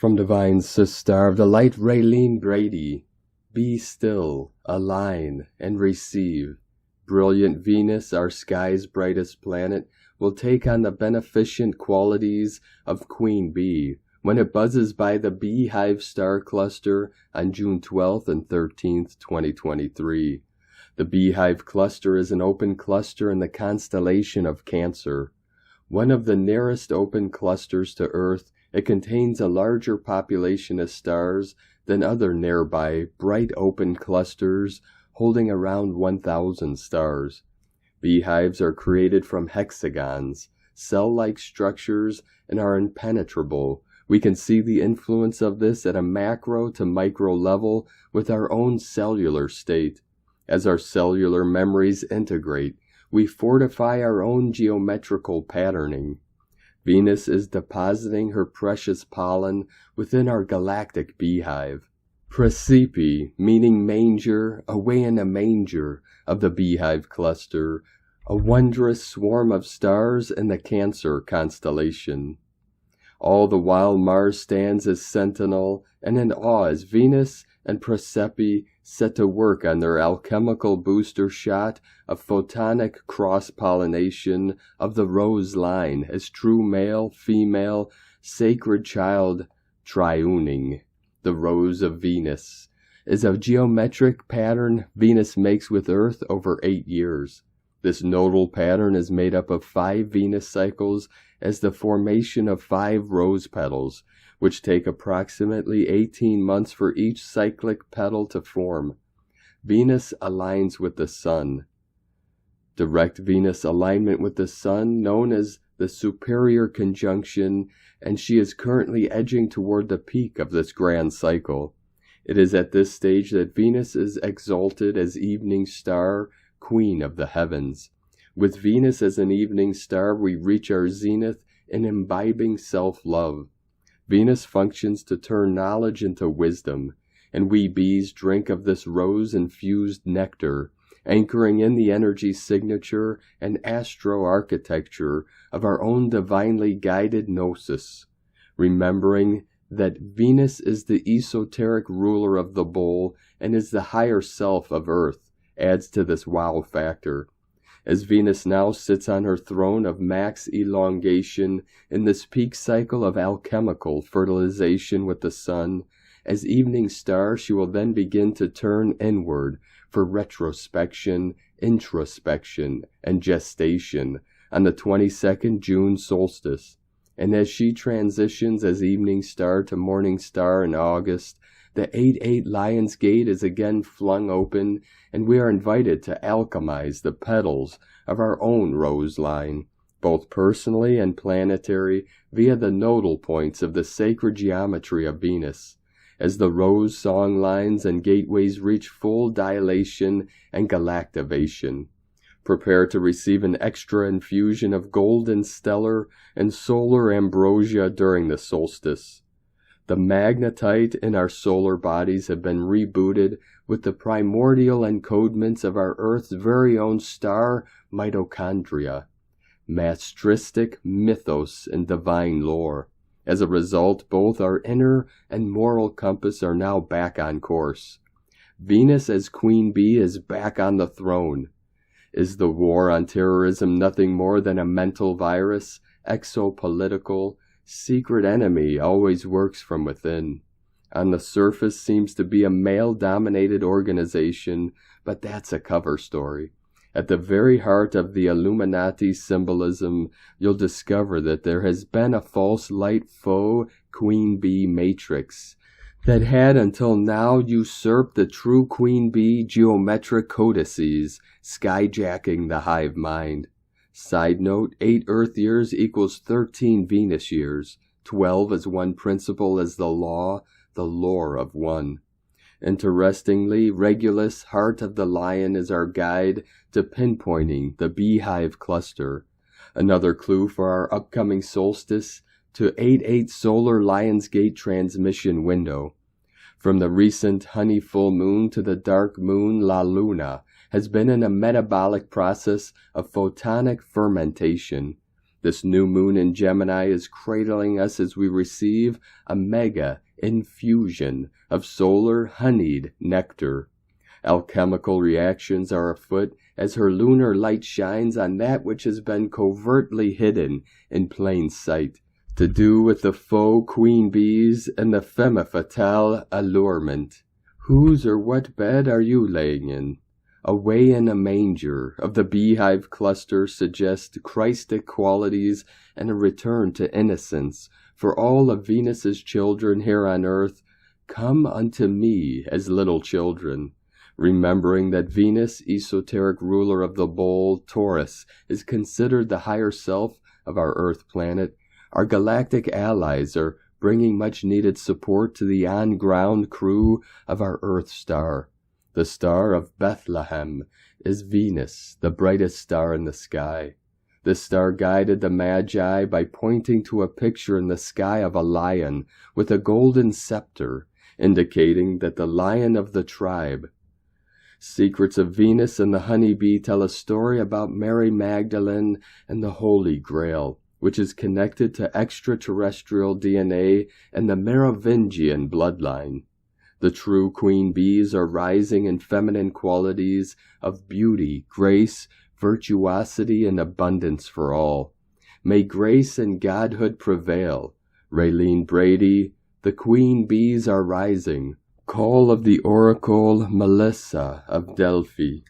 From Divine Sister of the Light Raylene Brady, be still, align, and receive. Brilliant Venus, our sky's brightest planet, will take on the beneficent qualities of Queen Bee when it buzzes by the Beehive star cluster on June 12th and 13th, 2023. The Beehive cluster is an open cluster in the constellation of Cancer. One of the nearest open clusters to Earth, it contains a larger population of stars than other nearby bright open clusters holding around 1,000 stars. Beehives are created from hexagons, cell-like structures, and are impenetrable. We can see the influence of this at a macro to micro level with our own cellular state. As our cellular memories integrate, we fortify our own geometrical patterning. Venus is depositing her precious pollen within our galactic beehive. Praesipe, meaning manger, away in a manger of the beehive cluster, a wondrous swarm of stars in the Cancer constellation. All the while Mars stands as sentinel, and in awe as Venus and Praesipe set to work on their alchemical booster shot of photonic cross-pollination of the rose line as true male, female, sacred child triuning. The rose of Venus is a geometric pattern Venus makes with Earth over 8 years. This nodal pattern is made up of 5 Venus cycles as the formation of 5 rose petals, which take approximately 18 months for each cyclic petal to form. Venus aligns with the Sun. Direct Venus alignment with the Sun, known as the superior conjunction, and she is currently edging toward the peak of this grand cycle. It is at this stage that Venus is exalted as evening star, queen of the heavens. With Venus as an evening star, we reach our zenith in imbibing self-love. Venus functions to turn knowledge into wisdom, and we bees drink of this rose-infused nectar, anchoring in the energy signature and astro-architecture of our own divinely guided gnosis, remembering that Venus is the esoteric ruler of the bowl and is the higher self of Earth, adds to this wow factor. As Venus now sits on her throne of max elongation in this peak cycle of alchemical fertilization with the Sun, as evening star she will then begin to turn inward for retrospection, introspection, and gestation on the 22nd June solstice. And as she transitions as evening star to morning star in August, the 8-8 Lion's Gate is again flung open, and we are invited to alchemize the petals of our own rose line, both personally and planetary, via the nodal points of the sacred geometry of Venus. As the rose song lines and gateways reach full dilation and galactivation, prepare to receive an extra infusion of golden stellar and solar ambrosia during the solstice. The magnetite in our solar bodies have been rebooted with the primordial encodements of our Earth's very own star mitochondria, mastristic mythos and divine lore. As a result, both our inner and moral compass are now back on course. Venus as Queen Bee is back on the throne. Is the war on terrorism nothing more than a mental virus, exopolitical, secret enemy always works from within? On the surface seems to be a male-dominated organization, but that's a cover story. At the very heart of the Illuminati symbolism, you'll discover that there has been a false light foe Queen Bee matrix that had until now usurped the true Queen Bee geometric codices, skyjacking the hive mind. Side note, 8 Earth years equals 13 Venus years, 12 as one principle as the law, the lore of one. Interestingly, Regulus, heart of the lion, is our guide to pinpointing the beehive cluster. Another clue for our upcoming solstice to 8-8 solar Lion's Gate transmission window. From the recent honey full moon to the dark moon La Luna has been in a metabolic process of photonic fermentation. This new moon in Gemini is cradling us as we receive a mega infusion of solar honeyed nectar. Alchemical reactions are afoot as her lunar light shines on that which has been covertly hidden in plain sight, to do with the faux queen bees and the femme fatale allurement. Whose or what bed are you laying in? Away in a manger of the beehive cluster suggest Christic qualities and a return to innocence for all of Venus's children here on earth. Come unto me as little children, remembering that Venus, esoteric ruler of the bowl, Taurus, is considered the higher self of our earth planet. Our galactic allies are bringing much-needed support to the on-ground crew of our Earth star. The star of Bethlehem is Venus, the brightest star in the sky. This star guided the Magi by pointing to a picture in the sky of a lion with a golden scepter, indicating that the lion of the tribe. Secrets of Venus and the honeybee tell a story about Mary Magdalene and the Holy Grail, which is connected to extraterrestrial DNA and the Merovingian bloodline. The true queen bees are rising in feminine qualities of beauty, grace, virtuosity, and abundance for all. May grace and godhood prevail. Raylene Brady, the queen bees are rising. Call of the oracle Melissa of Delphi.